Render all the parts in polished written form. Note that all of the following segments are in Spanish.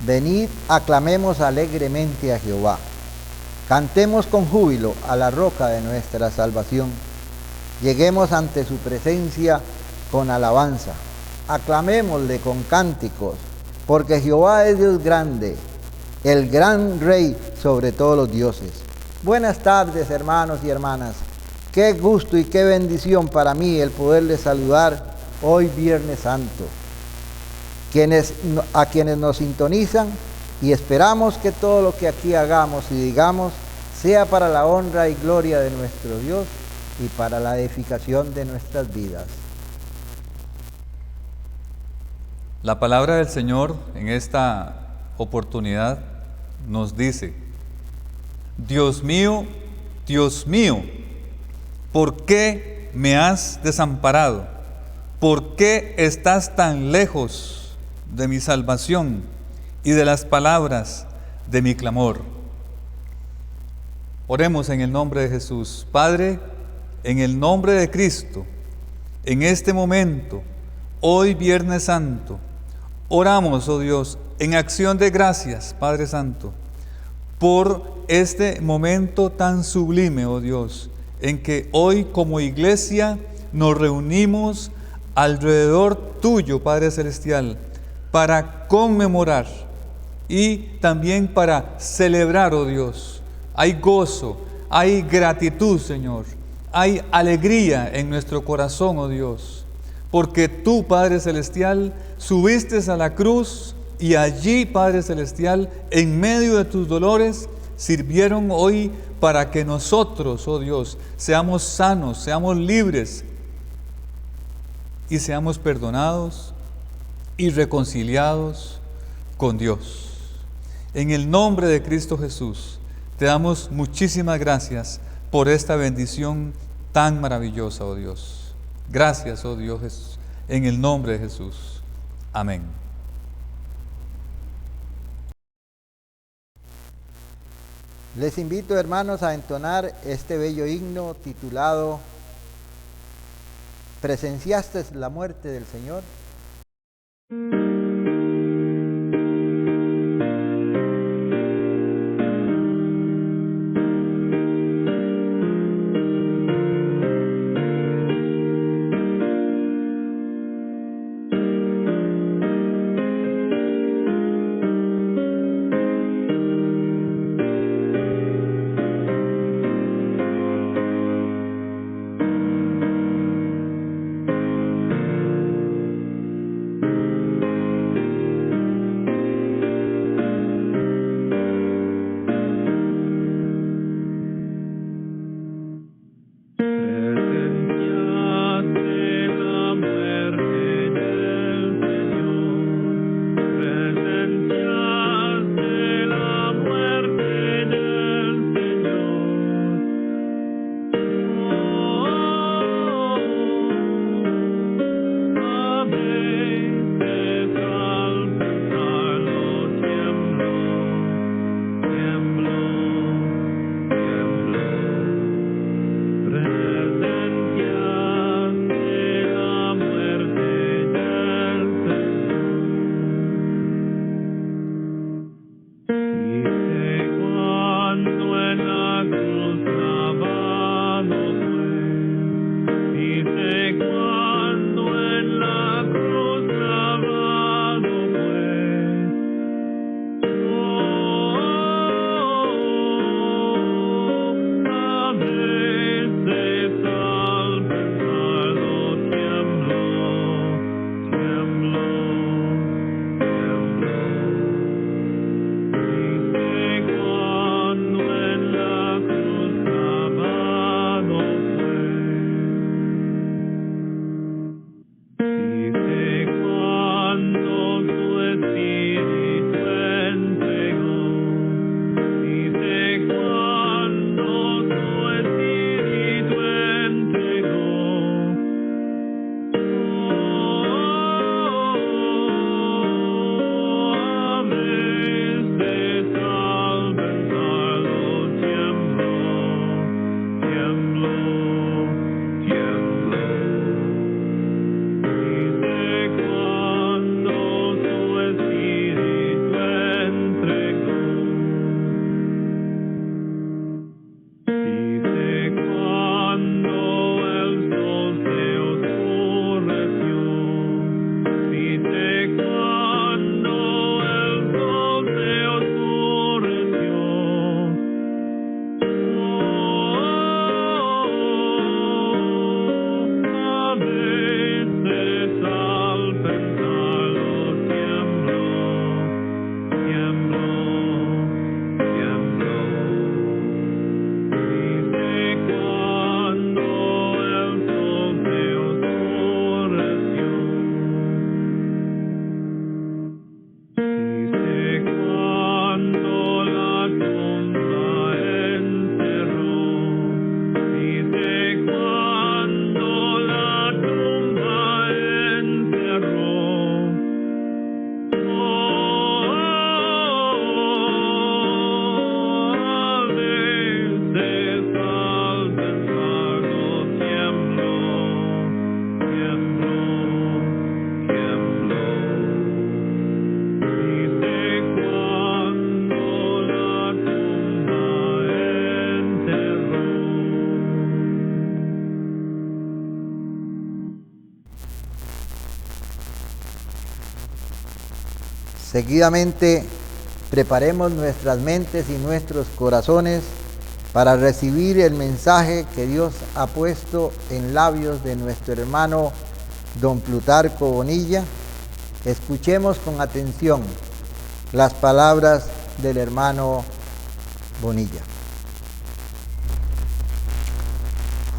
Venid, aclamemos alegremente a Jehová. Cantemos con júbilo a la roca de nuestra salvación. Lleguemos ante su presencia con alabanza. Aclamémosle con cánticos, porque Jehová es Dios grande, el gran Rey sobre todos los dioses. Buenas tardes, hermanos y hermanas. Qué gusto y qué bendición para mí el poderles saludar hoy Viernes Santo. A quienes nos sintonizan, y esperamos que todo lo que aquí hagamos y digamos sea para la honra y gloria de nuestro Dios y para la edificación de nuestras vidas. La palabra del Señor en esta oportunidad nos dice: Dios mío, ¿por qué me has desamparado? ¿Por qué estás tan lejos de mi salvación y de las palabras de mi clamor? Oremos en el nombre de Jesús. Padre, en el nombre de Cristo, en este momento, hoy Viernes Santo, oramos, oh Dios, en acción de gracias, Padre Santo, por este momento tan sublime, oh Dios, en que hoy como iglesia nos reunimos alrededor tuyo, Padre Celestial, para conmemorar y también para celebrar, oh Dios. Hay gozo, hay gratitud, Señor, hay alegría en nuestro corazón, oh Dios, porque tú, Padre Celestial, subiste a la cruz y allí, Padre Celestial, en medio de tus dolores, sirvieron hoy para que nosotros, oh Dios, seamos sanos, seamos libres y seamos perdonados y reconciliados con Dios. En el nombre de Cristo Jesús, te damos muchísimas gracias por esta bendición tan maravillosa, oh Dios. Gracias, oh Dios Jesús, en el nombre de Jesús. Amén. Les invito, hermanos, a entonar este bello himno titulado ¿Presenciaste la muerte del Señor? Seguidamente, preparemos nuestras mentes y nuestros corazones para recibir el mensaje que Dios ha puesto en labios de nuestro hermano don Plutarco Bonilla. Escuchemos con atención las palabras del hermano Bonilla.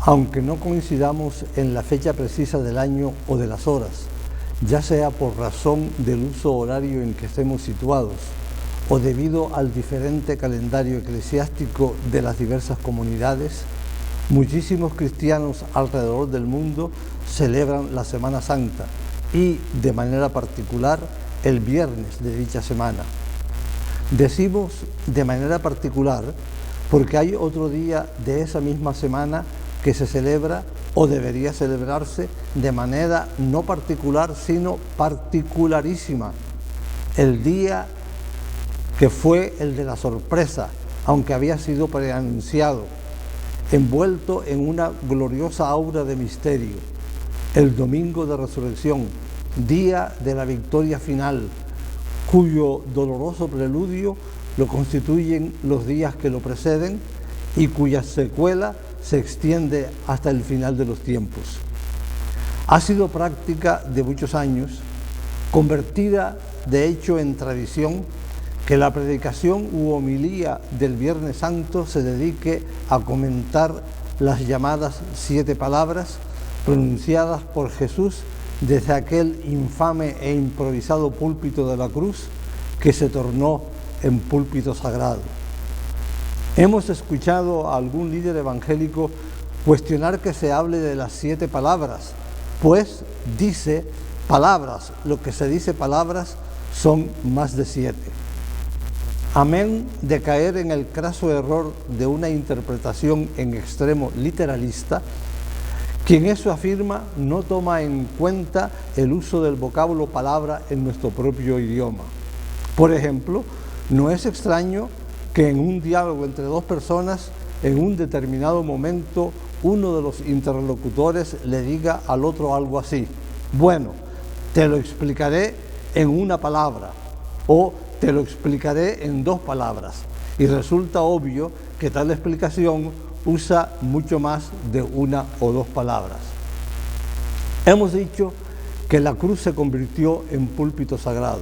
Aunque no coincidamos en la fecha precisa del año o de las horas, ya sea por razón del uso horario en que estemos situados o debido al diferente calendario eclesiástico de las diversas comunidades, muchísimos cristianos alrededor del mundo celebran la Semana Santa y, de manera particular, el viernes de dicha semana. Decimos de manera particular porque hay otro día de esa misma semana que se celebra o debería celebrarse de manera no particular, sino particularísima. El día que fue el de la sorpresa, aunque había sido preanunciado, envuelto en una gloriosa aura de misterio. El domingo de resurrección, día de la victoria final, cuyo doloroso preludio lo constituyen los días que lo preceden y cuya secuela se extiende hasta el final de los tiempos. Ha sido práctica de muchos años, convertida de hecho en tradición, que la predicación u homilía del Viernes Santo se dedique a comentar las llamadas 7 palabras pronunciadas por Jesús desde aquel infame e improvisado púlpito de la cruz que se tornó en púlpito sagrado. Hemos escuchado a algún líder evangélico cuestionar que se hable de las 7 palabras, pues dice palabras, lo que se dice palabras son más de 7. Amén de caer en el craso error de una interpretación en extremo literalista, quien eso afirma no toma en cuenta el uso del vocablo palabra en nuestro propio idioma. Por ejemplo, no es extraño que en un diálogo entre dos personas, en un determinado momento, uno de los interlocutores le diga al otro algo así: bueno, te lo explicaré en una palabra, o te lo explicaré en 2 palabras. Y resulta obvio que tal explicación usa mucho más de 1 o 2 palabras. Hemos dicho que la cruz se convirtió en púlpito sagrado.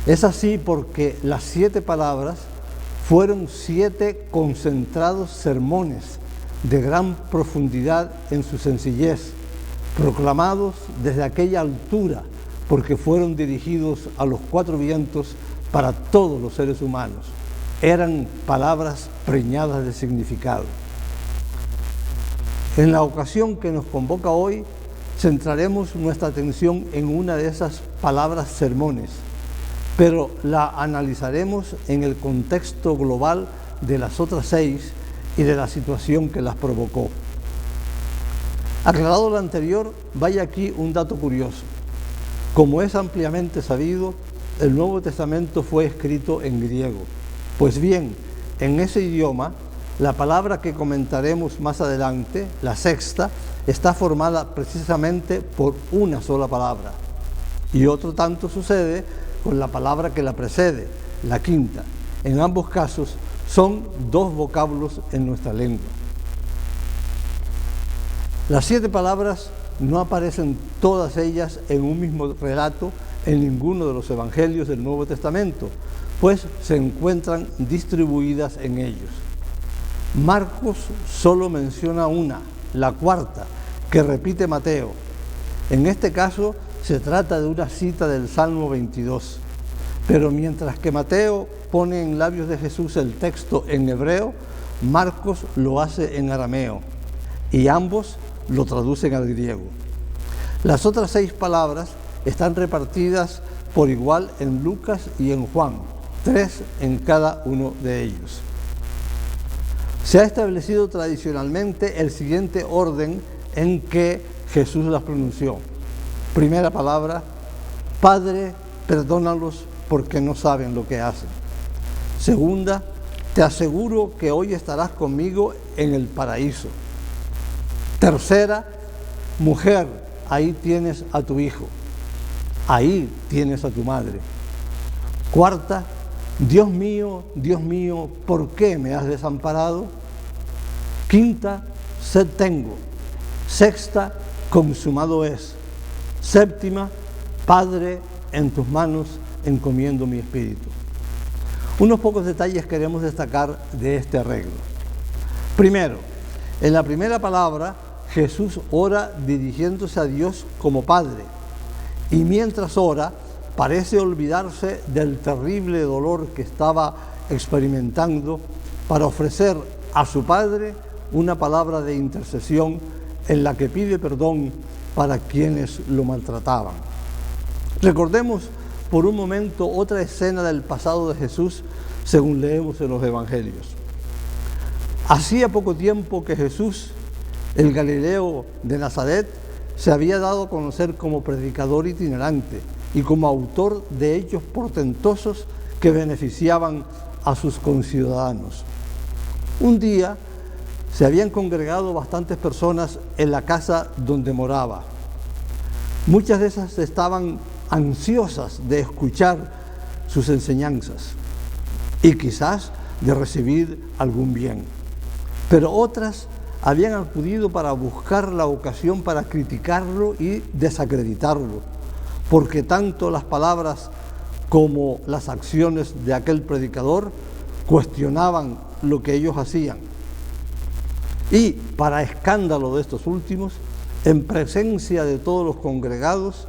Es así porque las 7 palabras fueron 7 concentrados sermones de gran profundidad en su sencillez, proclamados desde aquella altura, porque fueron dirigidos a los 4 vientos para todos los seres humanos. Eran palabras preñadas de significado. En la ocasión que nos convoca hoy, centraremos nuestra atención en una de esas palabras sermones, pero la analizaremos en el contexto global de las otras 6 y de la situación que las provocó. Aclarado lo anterior, vaya aquí un dato curioso. Como es ampliamente sabido, el Nuevo Testamento fue escrito en griego. Pues bien, en ese idioma, la palabra que comentaremos más adelante, la 6ª, está formada precisamente por una sola palabra. Y otro tanto sucede con la palabra que la precede, la 5ª. En ambos casos son 2 vocablos en nuestra lengua. Las 7 palabras no aparecen todas ellas en un mismo relato en ninguno de los evangelios del Nuevo Testamento, pues se encuentran distribuidas en ellos. Marcos solo menciona una, la 4ª, que repite Mateo. En este caso se trata de una cita del Salmo 22, pero mientras que Mateo pone en labios de Jesús el texto en hebreo, Marcos lo hace en arameo, y ambos lo traducen al griego. Las otras 6 palabras están repartidas por igual en Lucas y en Juan, 3 en cada uno de ellos. Se ha establecido tradicionalmente el siguiente orden en que Jesús las pronunció. Primera palabra: Padre, perdónalos porque no saben lo que hacen. Segunda: te aseguro que hoy estarás conmigo en el paraíso. Tercera: mujer, ahí tienes a tu hijo, ahí tienes a tu madre. Cuarta, Dios mío, ¿por qué me has desamparado? Quinta, sed tengo. Sexta, consumado es. Séptima, Padre, en tus manos encomiendo mi espíritu. Unos pocos detalles queremos destacar de este arreglo. Primero, en la primera palabra, Jesús ora dirigiéndose a Dios como Padre, y mientras ora, parece olvidarse del terrible dolor que estaba experimentando para ofrecer a su Padre una palabra de intercesión en la que pide perdón para quienes lo maltrataban. Recordemos por un momento otra escena del pasado de Jesús según leemos en los Evangelios. Hacía poco tiempo que Jesús, el Galileo de Nazaret, se había dado a conocer como predicador itinerante y como autor de hechos portentosos que beneficiaban a sus conciudadanos. Un día se habían congregado bastantes personas en la casa donde moraba. Muchas de esas estaban ansiosas de escuchar sus enseñanzas y quizás de recibir algún bien. Pero otras habían acudido para buscar la ocasión para criticarlo y desacreditarlo, porque tanto las palabras como las acciones de aquel predicador cuestionaban lo que ellos hacían. Y para escándalo de estos últimos, en presencia de todos los congregados,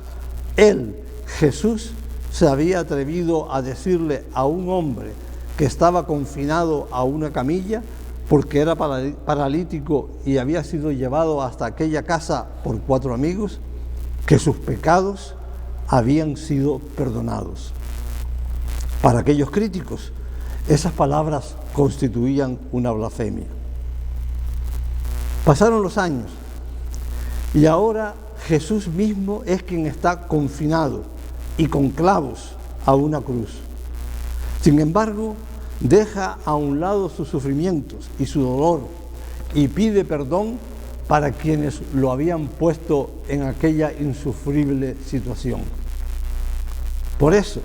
él, Jesús, se había atrevido a decirle a un hombre que estaba confinado a una camilla porque era paralítico y había sido llevado hasta aquella casa por 4 amigos, que sus pecados habían sido perdonados. Para aquellos críticos, esas palabras constituían una blasfemia. Pasaron los años y ahora Jesús mismo es quien está confinado y con clavos a una cruz. Sin embargo, deja a un lado sus sufrimientos y su dolor y pide perdón para quienes lo habían puesto en aquella insufrible situación. Por eso,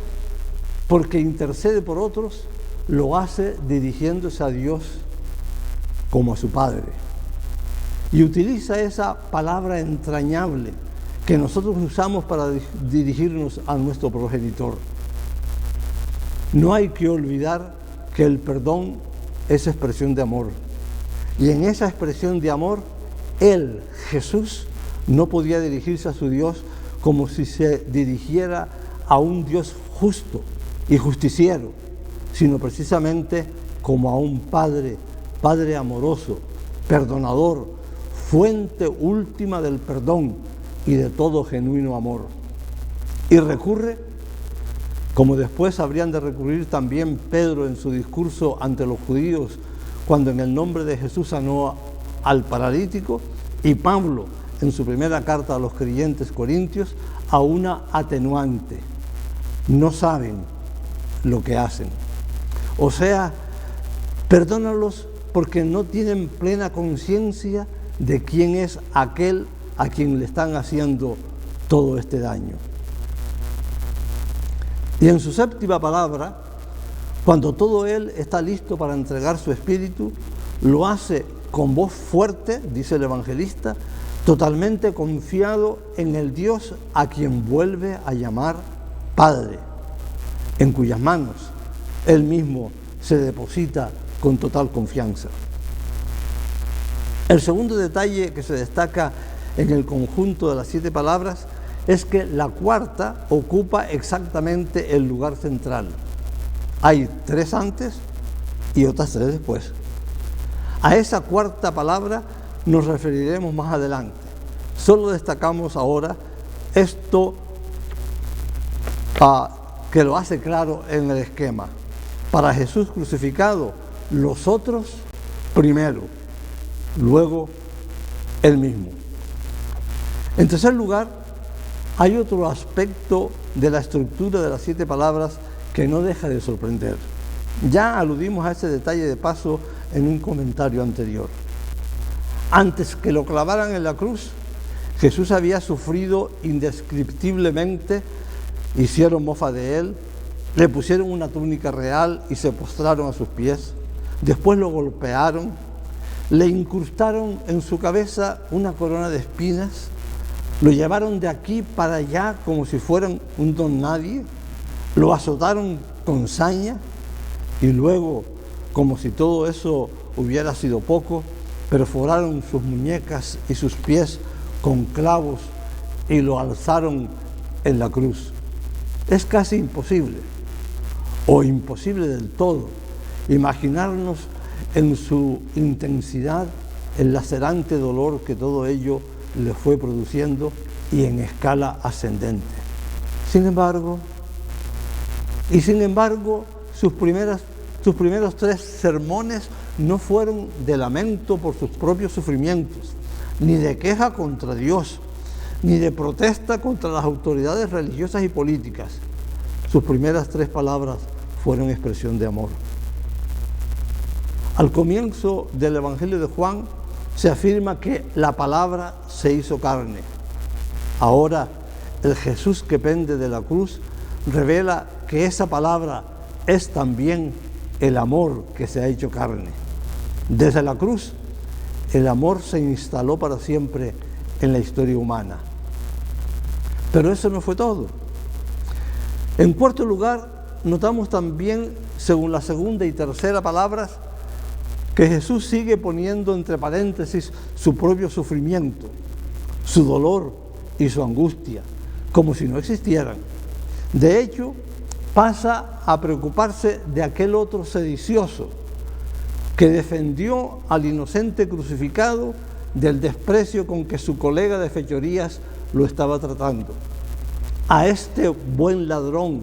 porque intercede por otros, lo hace dirigiéndose a Dios como a su Padre. Y utiliza esa palabra entrañable que nosotros usamos para dirigirnos a nuestro progenitor. No hay que olvidar que el perdón es expresión de amor. Y en esa expresión de amor, él, Jesús, no podía dirigirse a su Dios como si se dirigiera a un Dios justo y justiciero, sino precisamente como a un Padre, Padre amoroso, perdonador, fuente última del perdón y de todo genuino amor. Y recurre, como después habrían de recurrir también Pedro en su discurso ante los judíos, cuando en el nombre de Jesús sanó al paralítico, y Pablo en su primera carta a los creyentes corintios, a una atenuante: no saben lo que hacen. O sea, perdónalos porque no tienen plena conciencia de quién es aquel a quien le están haciendo todo este daño. Y en su séptima palabra, cuando todo él está listo para entregar su espíritu, lo hace con voz fuerte, dice el evangelista, totalmente confiado en el Dios a quien vuelve a llamar Padre, en cuyas manos él mismo se deposita con total confianza. El segundo detalle que se destaca en el conjunto de las 7 palabras es que la cuarta ocupa exactamente el lugar central. Hay 3 antes y otras 3 después. A esa cuarta palabra nos referiremos más adelante. Solo destacamos ahora esto que lo hace claro en el esquema. Para Jesús crucificado, los otros primero, luego él mismo. En tercer lugar, hay otro aspecto de la estructura de las 7 palabras que no deja de sorprender. Ya aludimos a ese detalle de paso en un comentario anterior. Antes que lo clavaran en la cruz, Jesús había sufrido indescriptiblemente, hicieron mofa de él, Le pusieron una túnica real y se postraron a sus pies. Después lo golpearon, le incrustaron en su cabeza una corona de espinas, lo llevaron de aquí para allá como si fueran un don nadie, lo azotaron con saña y luego, como si todo eso hubiera sido poco, perforaron sus muñecas y sus pies con clavos y lo alzaron en la cruz. Es casi imposible, o imposible del todo, imaginarnos en su intensidad el lacerante dolor que todo ello le fue produciendo y en escala ascendente. Sin embargo, sus primeros 3 sermones no fueron de lamento por sus propios sufrimientos, ni de queja contra Dios, ni de protesta contra las autoridades religiosas y políticas. Sus primeras 3 palabras fueron expresión de amor. Al comienzo del Evangelio de Juan se afirma que la palabra se hizo carne. Ahora, el Jesús que pende de la cruz revela que esa palabra es también el amor que se ha hecho carne. Desde la cruz, el amor se instaló para siempre en la historia humana. Pero eso no fue todo. En cuarto lugar, notamos también, según la segunda y tercera palabras, que Jesús sigue poniendo entre paréntesis su propio sufrimiento, su dolor y su angustia, como si no existieran. De hecho, pasa a preocuparse de aquel otro sedicioso que defendió al inocente crucificado del desprecio con que su colega de fechorías lo estaba tratando. A este buen ladrón,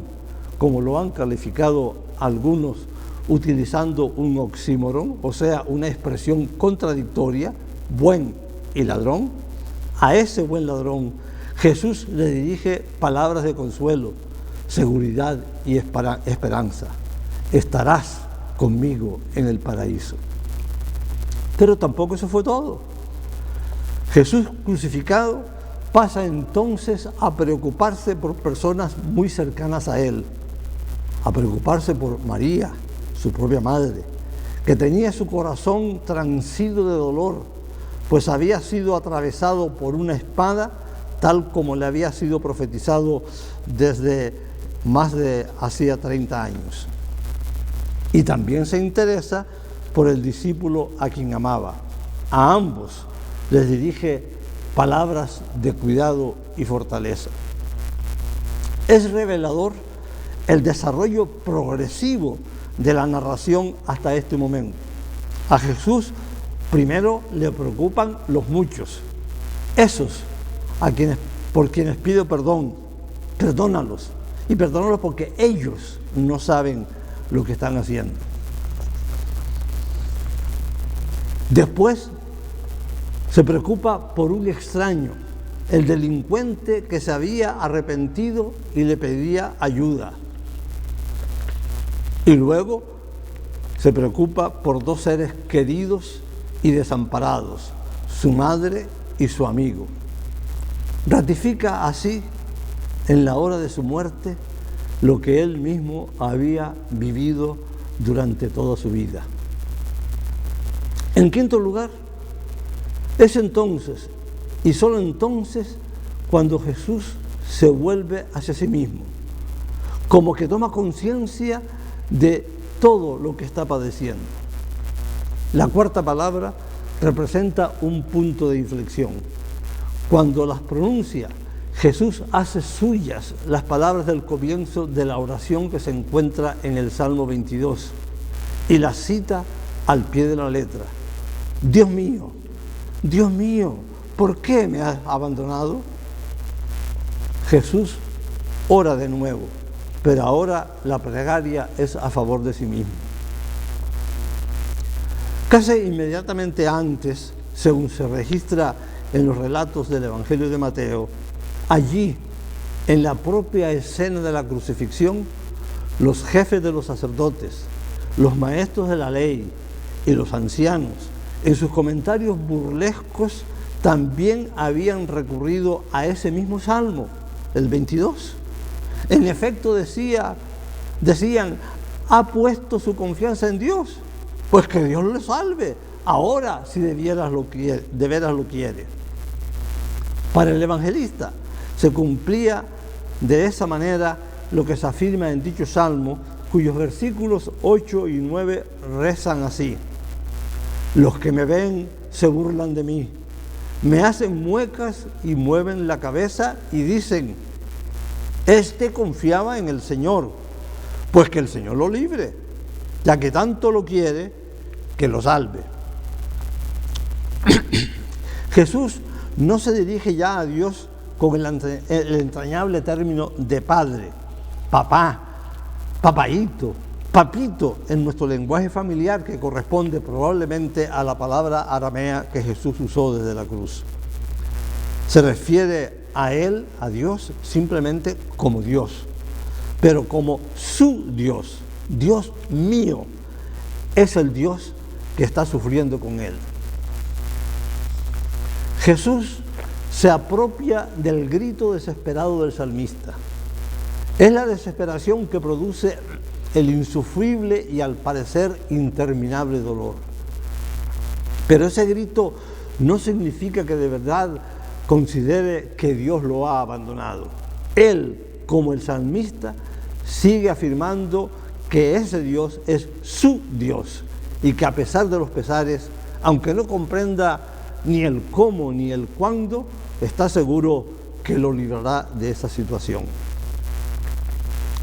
como lo han calificado algunos utilizando un oxímoron, o sea, una expresión contradictoria, buen y ladrón, a ese buen ladrón Jesús le dirige palabras de consuelo, seguridad y esperanza. Estarás conmigo en el paraíso. Pero tampoco eso fue todo. Jesús crucificado pasa entonces a preocuparse por personas muy cercanas a él, a preocuparse por María, su propia madre, que tenía su corazón transido de dolor, pues había sido atravesado por una espada, tal como le había sido profetizado desde más de hacía 30 años. Y también se interesa por el discípulo a quien amaba. A ambos les dirige palabras de cuidado y fortaleza. Es revelador el desarrollo progresivo de la narración hasta este momento. A Jesús primero le preocupan los muchos, esos por quienes pido perdón, perdónalos, y perdónalos porque ellos no saben lo que están haciendo. Después se preocupa por un extraño, el delincuente que se había arrepentido y le pedía ayuda. Y luego se preocupa por 2 seres queridos y desamparados, su madre y su amigo. Ratifica así, en la hora de su muerte, lo que él mismo había vivido durante toda su vida. En quinto lugar, es entonces, y solo entonces, cuando Jesús se vuelve hacia sí mismo, como que toma conciencia de todo lo que está padeciendo. La cuarta palabra representa un punto de inflexión. Cuando las pronuncia, Jesús hace suyas las palabras del comienzo de la oración que se encuentra en el Salmo 22 y las cita al pie de la letra. Dios mío, ¿por qué me has abandonado? Jesús ora de nuevo, pero ahora la plegaria es a favor de sí mismo. Casi inmediatamente antes, según se registra en los relatos del Evangelio de Mateo, allí, en la propia escena de la crucifixión, los jefes de los sacerdotes, los maestros de la ley y los ancianos, en sus comentarios burlescos, también habían recurrido a ese mismo salmo, el 22. En efecto decía, Decían, ha puesto su confianza en Dios, pues que Dios le salve, ahora si de veras lo quiere. Para el evangelista se cumplía de esa manera lo que se afirma en dicho salmo, cuyos versículos 8 y 9 rezan así: los que me ven se burlan de mí, me hacen muecas y mueven la cabeza y dicen, este confiaba en el Señor, pues que el Señor lo libre, ya que tanto lo quiere, que lo salve. Jesús no se dirige ya a Dios con el entrañable término de padre, papá, papaíto, papito en nuestro lenguaje familiar, que corresponde probablemente a la palabra aramea que Jesús usó desde la cruz. Se refiere a Él, a Dios, simplemente como Dios, pero como su Dios, Dios mío, es el Dios que está sufriendo con Él. Jesús se apropia del grito desesperado del salmista. Es la desesperación que produce el insufrible y al parecer interminable dolor. Pero ese grito no significa que de verdad considere que Dios lo ha abandonado. Él, como el salmista, sigue afirmando que ese Dios es su Dios y que a pesar de los pesares, aunque no comprenda ni el cómo ni el cuándo, está seguro que lo librará de esa situación.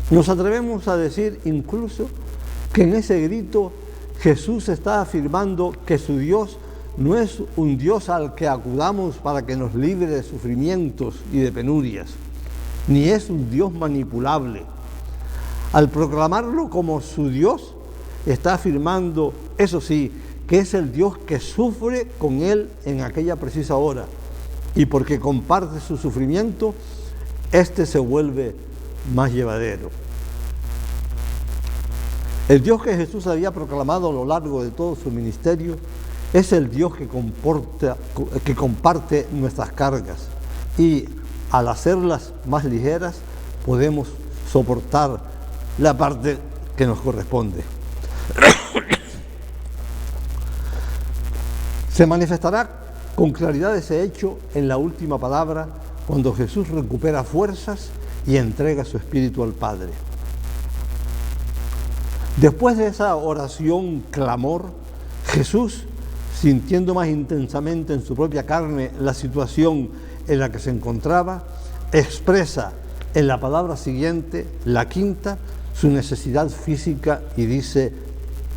Nos atrevemos a decir incluso que en ese grito Jesús está afirmando que su Dios no es un Dios al que acudamos para que nos libre de sufrimientos y de penurias, ni es un Dios manipulable. Al proclamarlo como su Dios, está afirmando, eso sí, que es el Dios que sufre con él en aquella precisa hora, y porque comparte su sufrimiento, éste se vuelve más llevadero. El Dios que Jesús había proclamado a lo largo de todo su ministerio es el Dios que comparte nuestras cargas, y al hacerlas más ligeras podemos soportar la parte que nos corresponde. Se manifestará con claridad ese hecho en la última palabra, cuando Jesús recupera fuerzas y entrega su espíritu al Padre. Después de esa oración clamor, Jesús, sintiendo más intensamente en su propia carne la situación en la que se encontraba, expresa en la palabra siguiente, la quinta, su necesidad física y dice,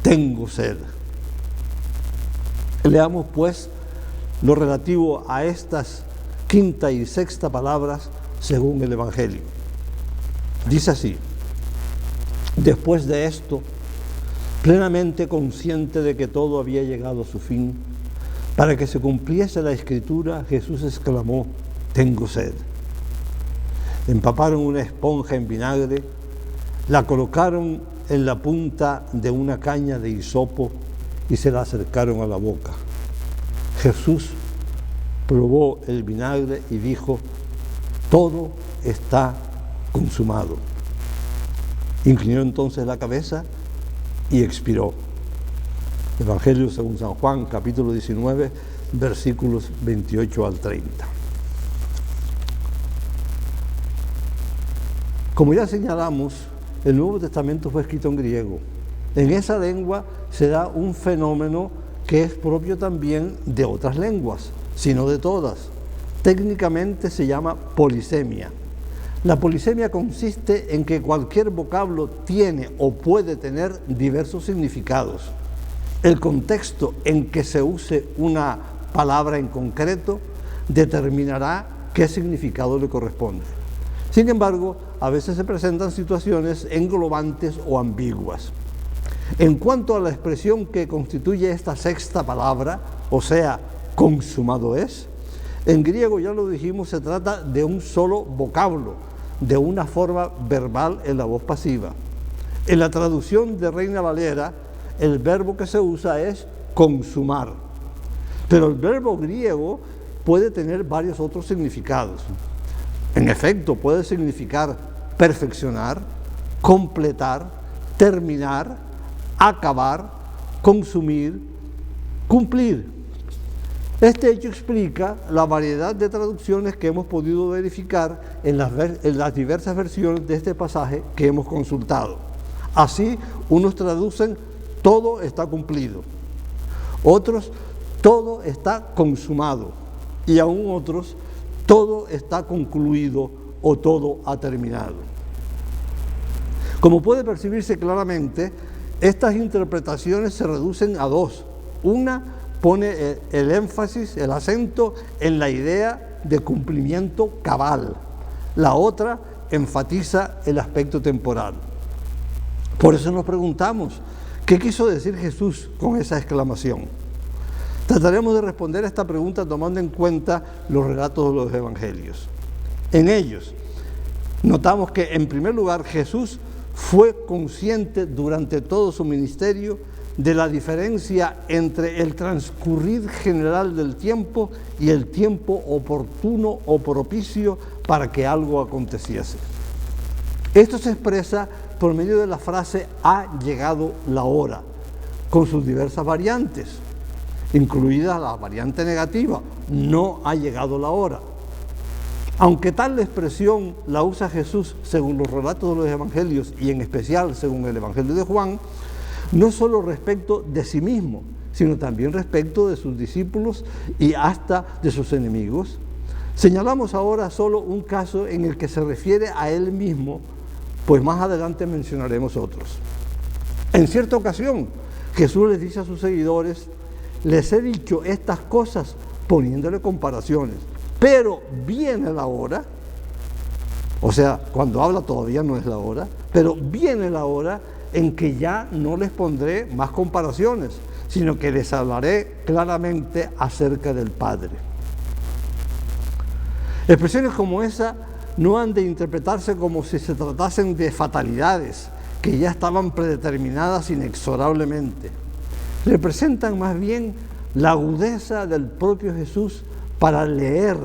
tengo sed. Leamos pues lo relativo a estas quinta y sexta palabras según el Evangelio. Dice así: después de esto, plenamente consciente de que todo había llegado a su fin, para que se cumpliese la Escritura, Jesús exclamó, tengo sed. Empaparon una esponja en vinagre, la colocaron en la punta de una caña de hisopo y se la acercaron a la boca. Jesús probó el vinagre y dijo, todo está consumado. Inclinó entonces la cabeza y expiró. Evangelio según San Juan, capítulo 19, versículos 28 al 30. Como ya señalamos, el Nuevo Testamento fue escrito en griego. En esa lengua se da un fenómeno que es propio también de otras lenguas, sino de todas. Técnicamente se llama polisemia. La polisemia consiste en que cualquier vocablo tiene o puede tener diversos significados. El contexto en que se use una palabra en concreto determinará qué significado le corresponde. Sin embargo, a veces se presentan situaciones englobantes o ambiguas. En cuanto a la expresión que constituye esta sexta palabra, o sea, consumado es, en griego, ya lo dijimos, se trata de un solo vocablo, de una forma verbal en la voz pasiva. En la traducción de Reina Valera, el verbo que se usa es consumar, pero el verbo griego puede tener varios otros significados. En efecto, puede significar perfeccionar, completar, terminar, acabar, consumir, cumplir. Este hecho explica la variedad de traducciones que hemos podido verificar en las diversas versiones de este pasaje que hemos consultado. Así, unos traducen todo está cumplido, otros todo está consumado y aún otros todo está concluido o todo ha terminado. Como puede percibirse claramente, estas interpretaciones se reducen a dos. Una pone el énfasis, el acento en la idea de cumplimiento cabal. La otra enfatiza el aspecto temporal. Por eso nos preguntamos, ¿qué quiso decir Jesús con esa exclamación? Trataremos de responder a esta pregunta tomando en cuenta los relatos de los evangelios. En ellos, notamos que en primer lugar Jesús fue consciente durante todo su ministerio de la diferencia entre el transcurrir general del tiempo y el tiempo oportuno o propicio para que algo aconteciese. Esto se expresa por medio de la frase "ha llegado la hora", con sus diversas variantes, incluida la variante negativa, "no ha llegado la hora". Aunque tal expresión la usa Jesús según los relatos de los evangelios y en especial según el Evangelio de Juan, no solo respecto de sí mismo, sino también respecto de sus discípulos y hasta de sus enemigos. Señalamos ahora solo un caso en el que se refiere a él mismo, pues más adelante mencionaremos otros. En cierta ocasión, Jesús les dice a sus seguidores: les he dicho estas cosas poniéndole comparaciones, pero viene la hora, o sea, cuando habla todavía no es la hora, pero viene la hora en que ya no les pondré más comparaciones, sino que les hablaré claramente acerca del Padre. Expresiones como esa no han de interpretarse como si se tratasen de fatalidades que ya estaban predeterminadas inexorablemente. Representan más bien la agudeza del propio Jesús para leer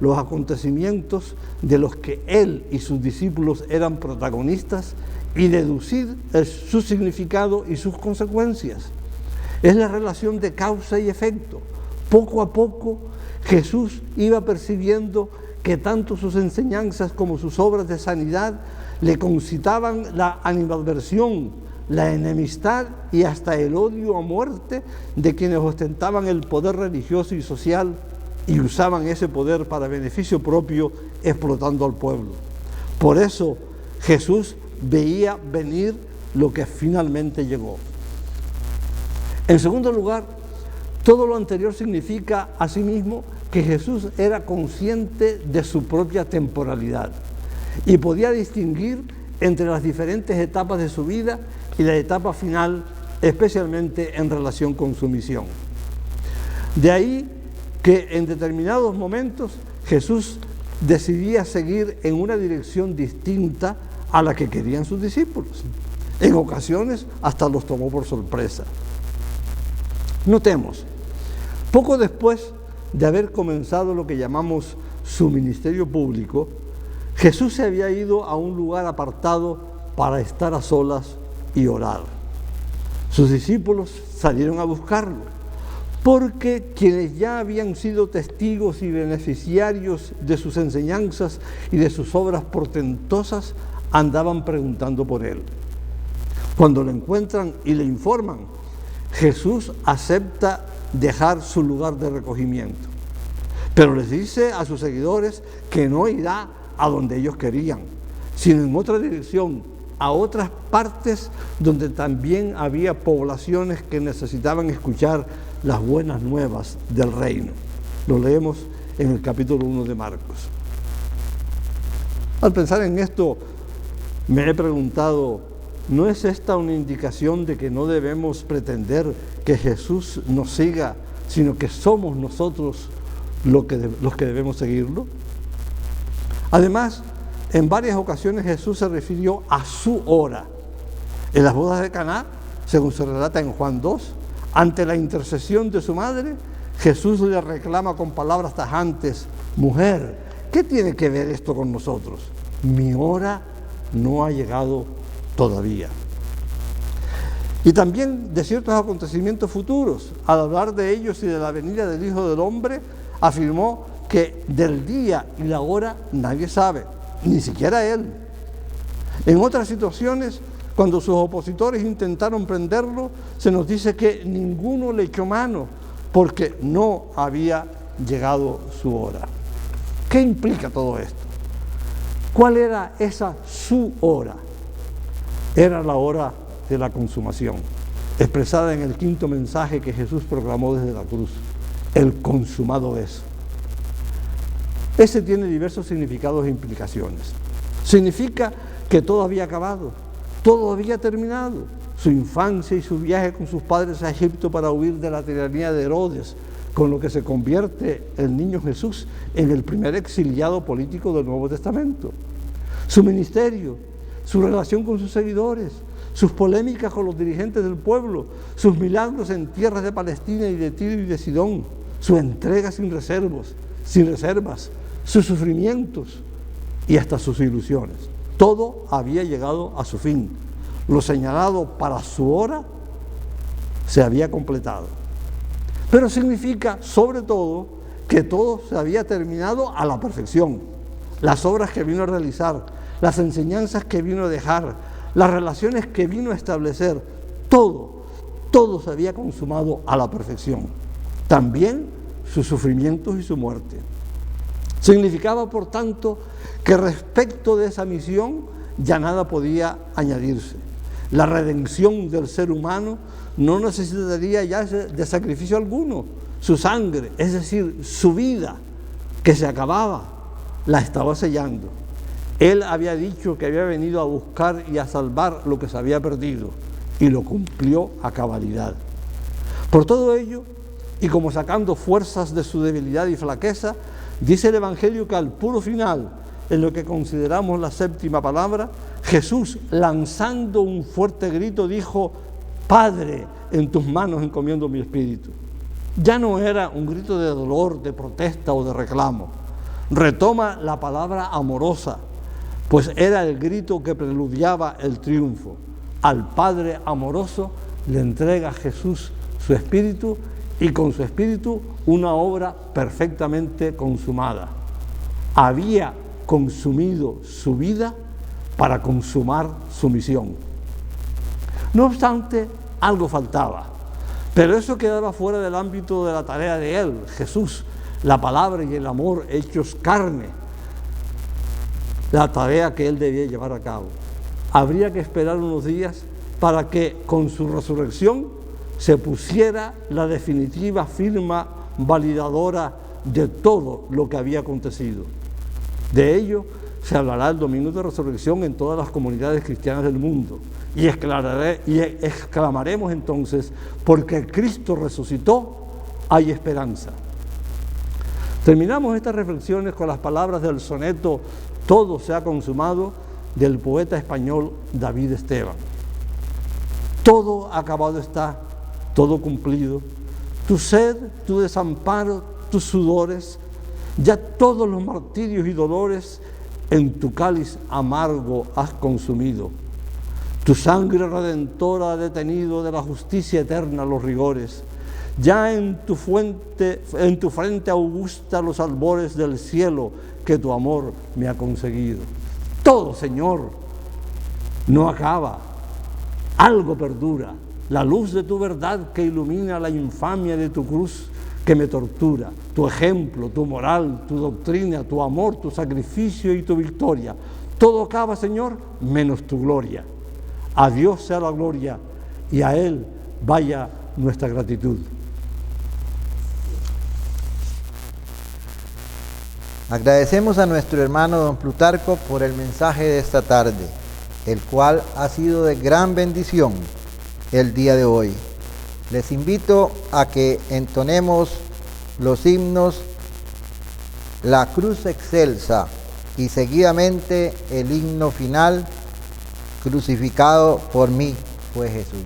los acontecimientos de los que él y sus discípulos eran protagonistas y deducir su significado y sus consecuencias. Es la relación de causa y efecto. Poco a poco Jesús iba percibiendo que tanto sus enseñanzas como sus obras de sanidad le concitaban la animadversión, la enemistad y hasta el odio a muerte de quienes ostentaban el poder religioso y social y usaban ese poder para beneficio propio, explotando al pueblo. Por eso Jesús veía venir lo que finalmente llegó. En segundo lugar, todo lo anterior significa asimismo que Jesús era consciente de su propia temporalidad y podía distinguir entre las diferentes etapas de su vida y la etapa final, especialmente en relación con su misión. De ahí que en determinados momentos Jesús decidía seguir en una dirección distinta a la que querían sus discípulos. En ocasiones hasta los tomó por sorpresa. Notemos, poco después de haber comenzado lo que llamamos su ministerio público, Jesús se había ido a un lugar apartado para estar a solas y orar. Sus discípulos salieron a buscarlo, porque quienes ya habían sido testigos y beneficiarios de sus enseñanzas y de sus obras portentosas andaban preguntando por él. Cuando lo encuentran y le informan, Jesús acepta dejar su lugar de recogimiento, pero les dice a sus seguidores que no irá a donde ellos querían, sino en otra dirección, a otras partes donde también había poblaciones que necesitaban escuchar las buenas nuevas del reino. Lo leemos en el capítulo 1 de Marcos. Al pensar en esto, me he preguntado, ¿no es esta una indicación de que no debemos pretender que Jesús nos siga, sino que somos nosotros los que debemos seguirlo? Además, en varias ocasiones Jesús se refirió a su hora. En las bodas de Caná, según se relata en Juan 2, ante la intercesión de su madre, Jesús le reclama con palabras tajantes: mujer, ¿qué tiene que ver esto con nosotros? Mi hora no ha llegado todavía. Y también de ciertos acontecimientos futuros. Al hablar de ellos y de la venida del Hijo del Hombre, afirmó que del día y la hora nadie sabe, ni siquiera Él. En otras situaciones, cuando sus opositores intentaron prenderlo, se nos dice que ninguno le echó mano, porque no había llegado su hora. ¿Qué implica todo esto? ¿Cuál era esa su hora? Era la hora de la consumación, expresada en el quinto mensaje que Jesús proclamó desde la cruz: el consumado es. Ese tiene diversos significados e implicaciones. Significa que todo había acabado, todo había terminado. Su infancia y su viaje con sus padres a Egipto para huir de la tiranía de Herodes, con lo que se convierte el niño Jesús en el primer exiliado político del Nuevo Testamento. Su ministerio, su relación con sus seguidores, sus polémicas con los dirigentes del pueblo, sus milagros en tierras de Palestina y de Tiro y de Sidón, su entrega sin reservas, sus sufrimientos y hasta sus ilusiones. Todo había llegado a su fin. Lo señalado para su hora se había completado. Pero significa, sobre todo, que todo se había terminado a la perfección. Las obras que vino a realizar, las enseñanzas que vino a dejar, las relaciones que vino a establecer, todo se había consumado a la perfección. También sus sufrimientos y su muerte. Significaba, por tanto, que respecto de esa misión ya nada podía añadirse. La redención del ser humano no necesitaría ya de sacrificio alguno. Su sangre, es decir, su vida, que se acababa, la estaba sellando. Él había dicho que había venido a buscar y a salvar lo que se había perdido, y lo cumplió a cabalidad. Por todo ello, y como sacando fuerzas de su debilidad y flaqueza, dice el Evangelio que al puro final, en lo que consideramos la séptima palabra, Jesús, lanzando un fuerte grito, dijo: Padre, en tus manos encomiendo mi espíritu. Ya no era un grito de dolor, de protesta o de reclamo. Retoma la palabra amorosa, pues era el grito que preludiaba el triunfo. Al Padre amoroso le entrega Jesús su espíritu, y con su espíritu una obra perfectamente consumada. Había consumido su vida para consumar su misión. No obstante, algo faltaba, pero eso quedaba fuera del ámbito de la tarea de Él, Jesús, la palabra y el amor hechos carne, la tarea que Él debía llevar a cabo. Habría que esperar unos días para que con su resurrección se pusiera la definitiva firma validadora de todo lo que había acontecido. De ello se hablará el domingo de resurrección en todas las comunidades cristianas del mundo, y exclamaremos entonces: porque Cristo resucitó, hay esperanza. Terminamos estas reflexiones con las palabras del soneto Todo se ha consumado, del poeta español David Esteban. Todo acabado está, todo cumplido, tu sed, tu desamparo, tus sudores, ya todos los martirios y dolores en tu cáliz amargo has consumido. Tu sangre redentora ha detenido de la justicia eterna los rigores. Ya en tu frente augusta los albores del cielo que tu amor me ha conseguido. Todo, Señor, no acaba, algo perdura. La luz de tu verdad que ilumina la infamia de tu cruz que me tortura, tu ejemplo, tu moral, tu doctrina, tu amor, tu sacrificio y tu victoria. Todo acaba, Señor, menos tu gloria. A Dios sea la gloria y a Él vaya nuestra gratitud. Agradecemos a nuestro hermano don Plutarco por el mensaje de esta tarde, el cual ha sido de gran bendición el día de hoy. Les invito a que entonemos los himnos La Cruz Excelsa y seguidamente el himno final, Crucificado por mí fue Jesús.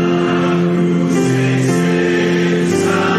La cruz excelsa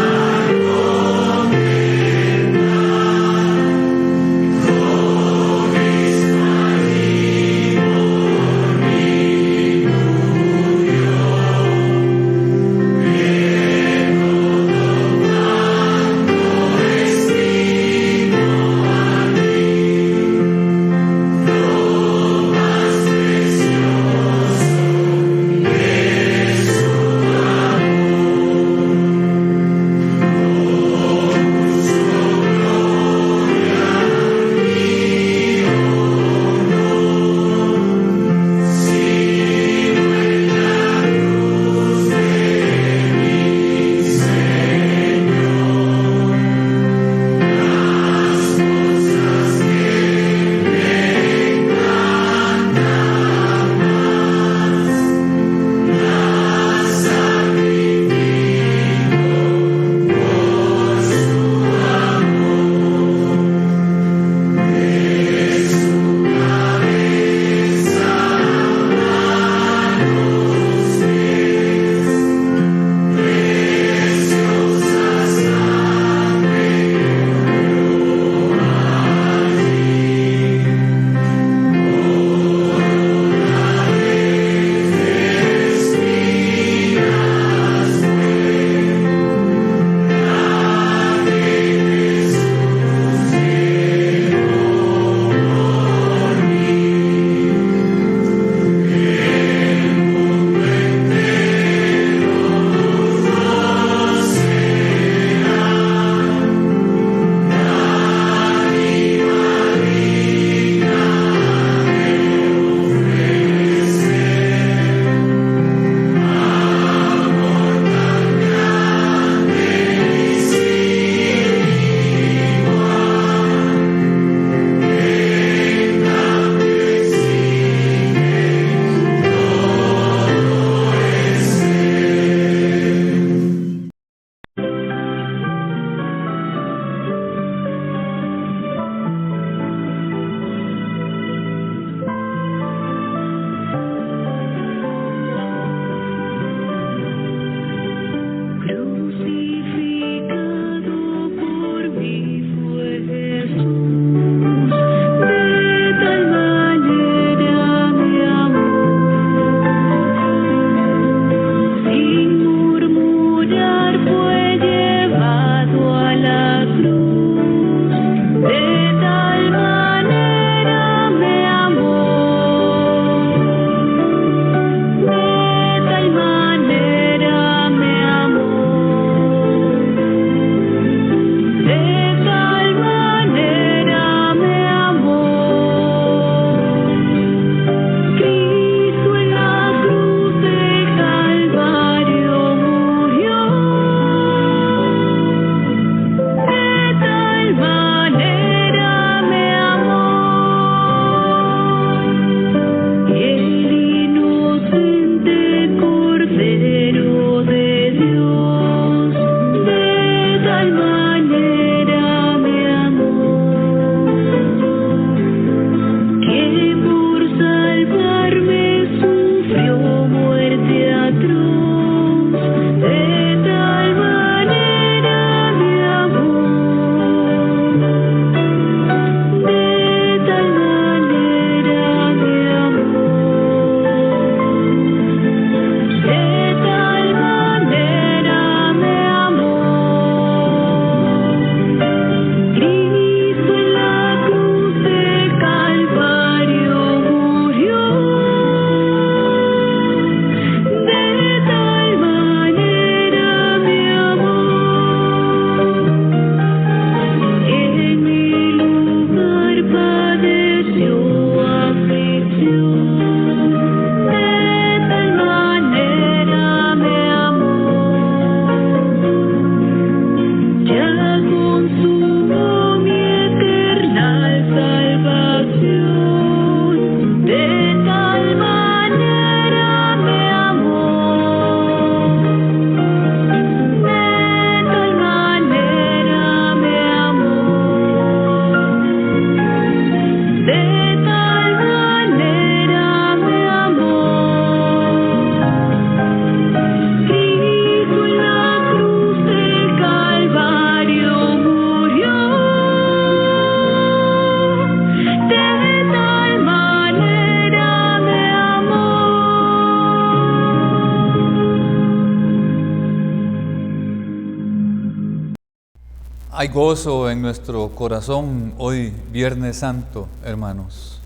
Hay gozo en nuestro corazón hoy, Viernes Santo, hermanos.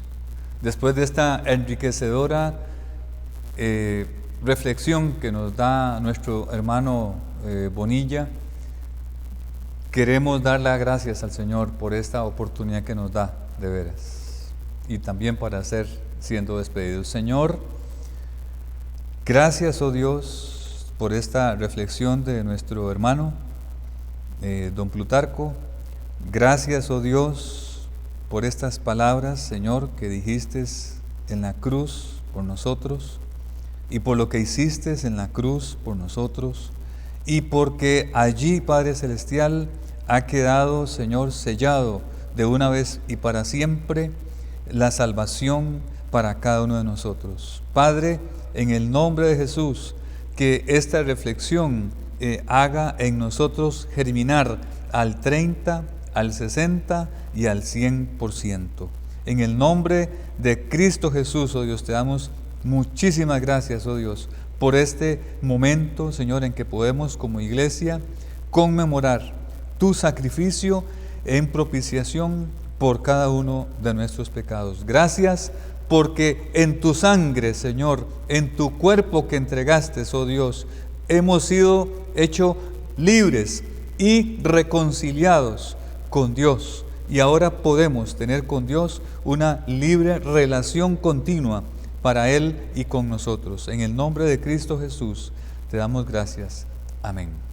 Después de esta enriquecedora reflexión que nos da nuestro hermano Bonilla, queremos dar las gracias al Señor por esta oportunidad que nos da, de veras, y también para siendo despedidos. Señor, gracias, oh Dios, por esta reflexión de nuestro hermano don Plutarco. Gracias, oh Dios, por estas palabras, Señor, que dijiste en la cruz por nosotros, y por lo que hiciste en la cruz por nosotros, y porque allí, Padre Celestial, ha quedado, Señor, sellado de una vez y para siempre la salvación para cada uno de nosotros. Padre, en el nombre de Jesús, que esta reflexión haga en nosotros germinar al 30, al 60 y al 100%. En el nombre de Cristo Jesús, oh Dios, te damos muchísimas gracias, oh Dios, por este momento, Señor, en que podemos como iglesia conmemorar tu sacrificio en propiciación por cada uno de nuestros pecados. Gracias porque en tu sangre, Señor, en tu cuerpo que entregaste, oh Dios, hemos sido hechos libres y reconciliados con Dios. Y ahora podemos tener con Dios una libre relación continua para Él y con nosotros. En el nombre de Cristo Jesús te damos gracias. Amén.